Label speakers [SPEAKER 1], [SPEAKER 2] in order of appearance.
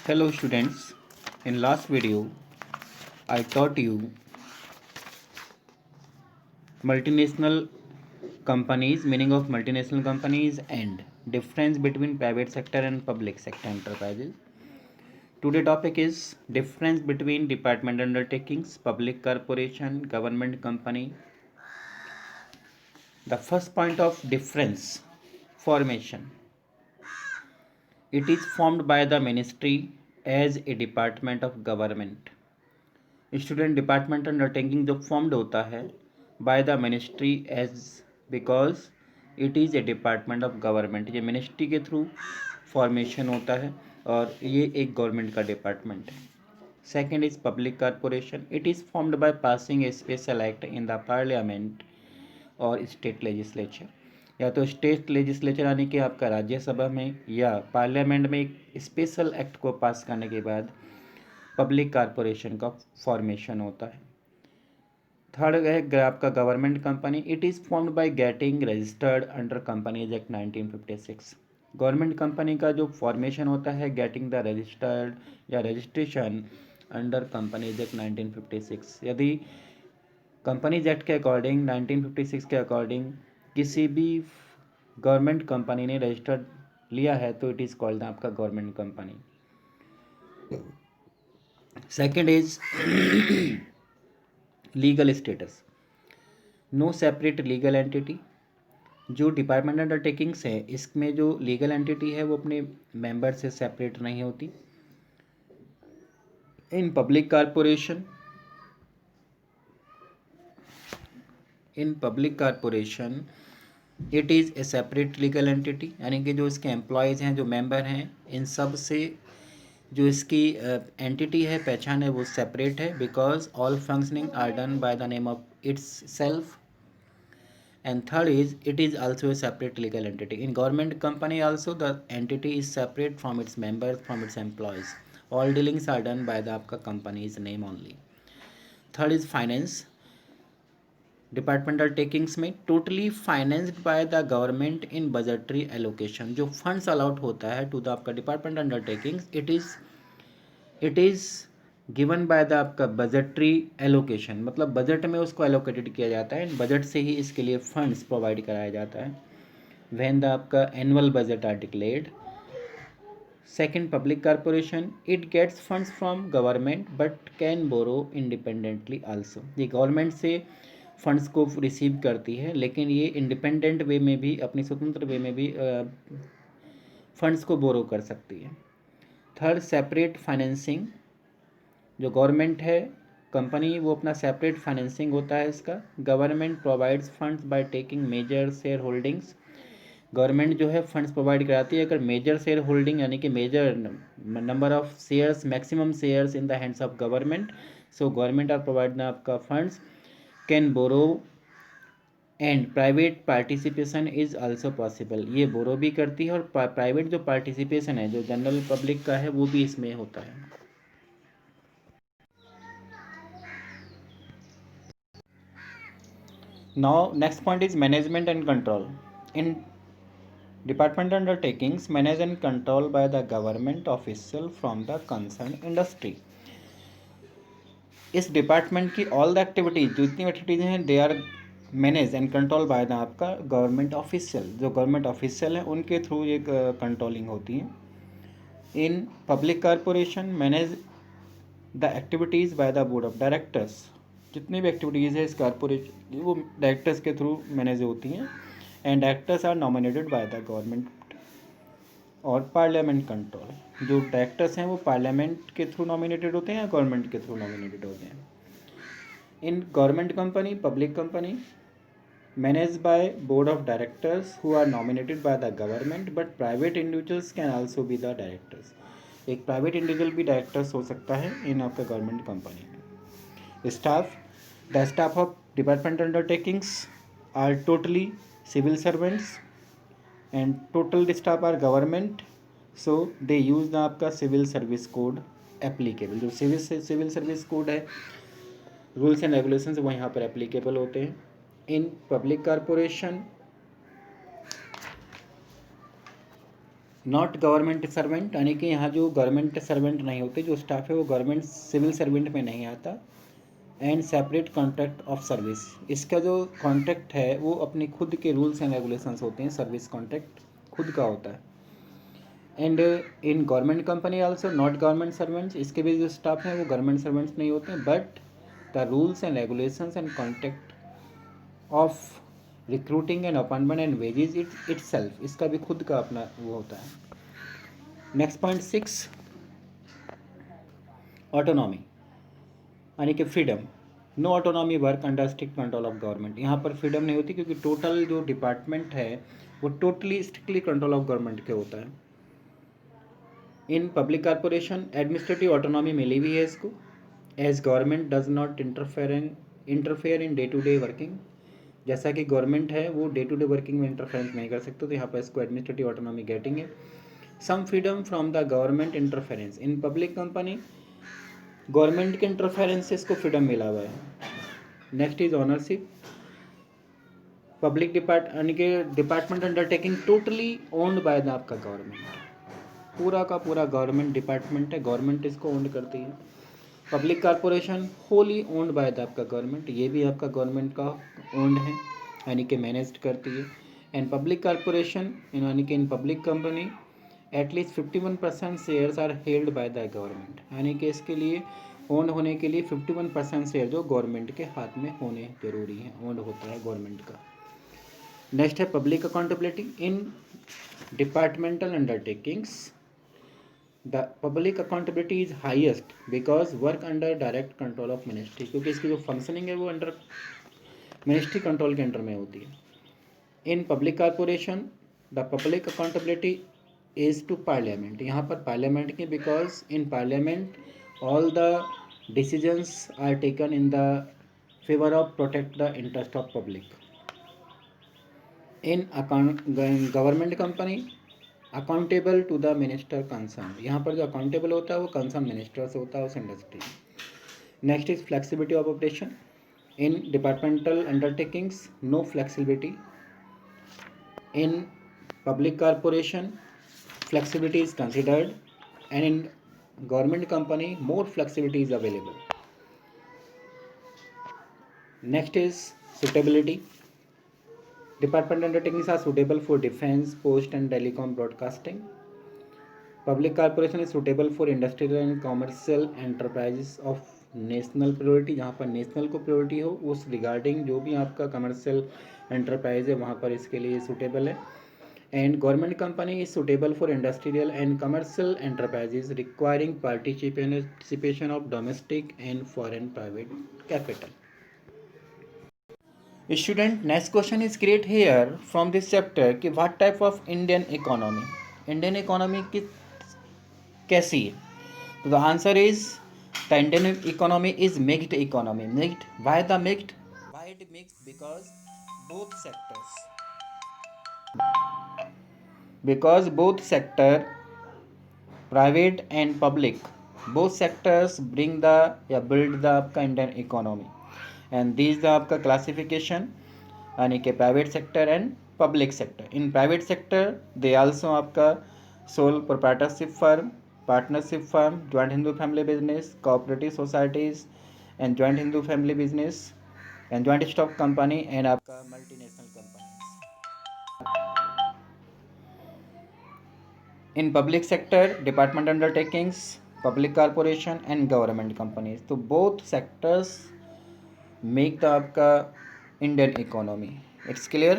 [SPEAKER 1] Hello students, in last video I taught you multinational companies, meaning of multinational companies and difference between private sector and public sector enterprises. Today topic is difference between department undertakings, public corporation, government company. The first point of difference, formation. It is formed by the ministry as a department of government. Student department undertaking जो formed होता है by the ministry as because it is a department of government. ये ministry के through formation होता है और ये एक गवर्नमेंट का डिपार्टमेंट है। Second is public corporation. It is formed by passing a special act in the parliament और स्टेट लेजिस्लेचर, या तो स्टेट लेजिस्लेचर यानी कि आपका राज्यसभा में या पार्लियामेंट में एक स्पेशल एक्ट को पास करने के बाद पब्लिक कॉरपोरेशन का फॉर्मेशन होता है। थर्ड है आपका government company. It is formed by getting registered under companies act 1956। Government company का जो फॉर्मेशन होता है गेटिंग द रजिस्टर्ड या रजिस्ट्रेशन अंडर कंपनीज एक्ट 1956। यदि कंपनीज एक्ट के अकॉर्डिंग 1956 के अकॉर्डिंग किसी भी गवर्नमेंट कंपनी ने रजिस्टर्ड लिया है तो इट इज़ कॉल्ड आपका government company. Second is legal status. No separate legal entity. जो डिपार्टमेंट अंडरटेकिंग्स है इसमें जो लीगल एंटिटी है वो अपने मेंबर से सेपरेट नहीं होती। इन public corporation it is A separate legal entity, यानी कि जो इसके एम्प्लॉयज़ हैं, जो मेंबर हैं, इन सब से जो इसकी एंटिटी है, पहचान है, वो सेपरेट है because all functioning are done by the name of itself. And third is it is also a separate legal entity. In government company also the entity is separate from its members, from its employees. All dealings are done by the आपका company's name only. Third is finance. Departmental takings में totally financed by the government in budgetary allocation. जो funds allotted होता है to the आपका department undertakings it is given by the आपका budgetary allocation, मतलब budget में उसको एलोकेटेड किया जाता है। बजट से ही इसके लिए फंड्स प्रोवाइड कराया जाता है व्हेन द आपका annual budget are declared. Second, public corporation. It gets funds from government but can borrow independently also. ये गवर्नमेंट से फंड्स को रिसीव करती है लेकिन ये इंडिपेंडेंट वे में भी, अपनी स्वतंत्र वे में भी फंड्स को बोरो कर सकती है। Third, separate financing. जो गवर्नमेंट है कंपनी वो अपना सेपरेट फाइनेंसिंग होता है इसका। Government provides funds by taking major share holdings. Government जो है फंड्स प्रोवाइड कराती है अगर मेजर शेयर होल्डिंग यानी कि major number of shares, maximum shares in the hands of government. So government are provide आपका funds, can borrow and private participation is also possible. ये borrow भी करती है और प्राइवेट जो पार्टिसिपेशन है, जो जनरल पब्लिक का है, वो भी इसमें होता है। Now, next point is management and control. In department undertakings, managed and controlled by the government official from the concerned industry. इस डिपार्टमेंट की ऑल द एक्टिविटीज़, जो इतनी एक्टिविटीज़ हैं, they are manage and control by the आपका government official. जो government official हैं उनके through ये कंट्रोलिंग होती हैं। In public corporation, manage the activities by the board of directors. जितनी भी एक्टिविटीज़ है इस कॉरपोरेशन वो डायरेक्टर्स के थ्रू मैनेज होती हैं। And directors are nominated by the government और पार्लियामेंट कंट्रोल। जो डायरेक्टर्स हैं वो पार्लियामेंट के थ्रू नॉमिनेटेड होते हैं या गवर्नमेंट के थ्रू नॉमिनेटेड होते हैं। In government company, public company, manage by board of directors who are nominated by the government but private individuals can also be the directors. एक प्राइवेट इंडिविजुअल भी directors हो सकता है इन आपका government company में। Staff, the staff of department undertakings are totally civil servants and total staff are government, so they use the आपका civil service code applicable. जो civil service code है, rules and regulations वो यहाँ पर applicable होते हैं। In public corporation, not government servant, यानी कि यहाँ जो गवर्नमेंट सर्वेंट नहीं होते, जो स्टाफ है वो गवर्नमेंट सिविल सर्वेंट में नहीं आता। And separate contract of service, इसका जो कॉन्ट्रैक्ट है वो अपनी खुद के रूल्स एंड रेगुलेशंस होते हैं, सर्विस कॉन्ट्रैक्ट खुद का होता है। And in government company also not government servants, इसके भी जो स्टाफ हैं वो गवर्नमेंट सर्वेंट्स नहीं होते हैं, but the rules and regulations and contract of recruiting and appointment and wages itself, इसका भी खुद का अपना वो होता है। नेक्स्ट पॉइंट 6, ऑटोनॉमी, यानी कि freedom. No autonomy work under strict control of government, यहाँ पर फ्रीडम नहीं होती क्योंकि टोटल जो डिपार्टमेंट है वो totally strictly control of government के होता है। In public corporation administrative autonomy मिली हुई है इसको, as government does not interfere in day to day working, जैसा कि गवर्नमेंट है वो डे टू डे वर्किंग में इंटरफेरेंस नहीं कर सकते, तो यहाँ पर इसको एडमिनिस्ट्रेटिव ऑटोनॉमी गेटिंग है। Some freedom from the government interference, in public company government के इंटरफेरेंस से इसको फ्रीडम मिला हुआ है। नेक्स्ट इज ऑनरशिप, पब्लिक यानी कि department undertaking totally owned by the आपका गवर्नमेंट, पूरा का पूरा गवर्नमेंट डिपार्टमेंट है, गवर्नमेंट इसको ओन करती है। Public corporation wholly owned by the आपका गवर्नमेंट, ये भी आपका गवर्नमेंट का ओन्ड है, यानी कि मैनेज करती है। एंड पब्लिक कॉरपोरेशन यानी कि in public company at least 51% shares are held by the government, यानी कि इसके लिए ओन होने के लिए 51% शेयर जो गवर्नमेंट के हाथ में होने जरूरी है, ओन होता है गवर्नमेंट का। नेक्स्ट है public accountability in departmental undertakings, the public accountability is highest because work under direct control of ministry, क्योंकि इसकी जो फंक्शनिंग है वो अंडर मिनिस्ट्री कंट्रोल के अंडर में होती है। In public corporation the public accountability is to parliament, यहाँ पर पार्लियामेंट की, because in parliament all the decisions are taken in the favour of protect the interest of public. In government company accountable to the minister concern, यहाँ पर जो accountable होता है वो concern minister से होता है उस industry. Next is flexibility of operation in departmental undertakings, no flexibility. In public corporation flexibility is considered, and in government company more flexibility is available. Next is suitability, department undertakings are suitable for defense, post and telecom broadcasting. Public corporation is suitable for industrial and commercial enterprises of national priority, जहाँ पर national को priority हो उस regarding जो भी आपका commercial enterprise है वहाँ पर इसके लिए सूटेबल है। And government company is suitable for industrial and commercial enterprises requiring participation of domestic and foreign private capital. Student, next question is create here from this chapter कि what type of Indian economy, Indian economy की कैसी है? तो the answer is the Indian economy is mixed economy. Mixed, why the mixed? Why it mixed? Because both sector private and public, both sectors bring the या build the आपका Indian economy, and this the आपका classification, यानी कि private sector and public sector. In private sector they also आपका sole proprietorship firm, partnership firm, joint Hindu family business, cooperative societies and joint Hindu family business and joint stock company and आपका multinational company. In public sector, department undertakings, public corporation and government companies, तो both sectors make the आपका Indian economy. It's clear?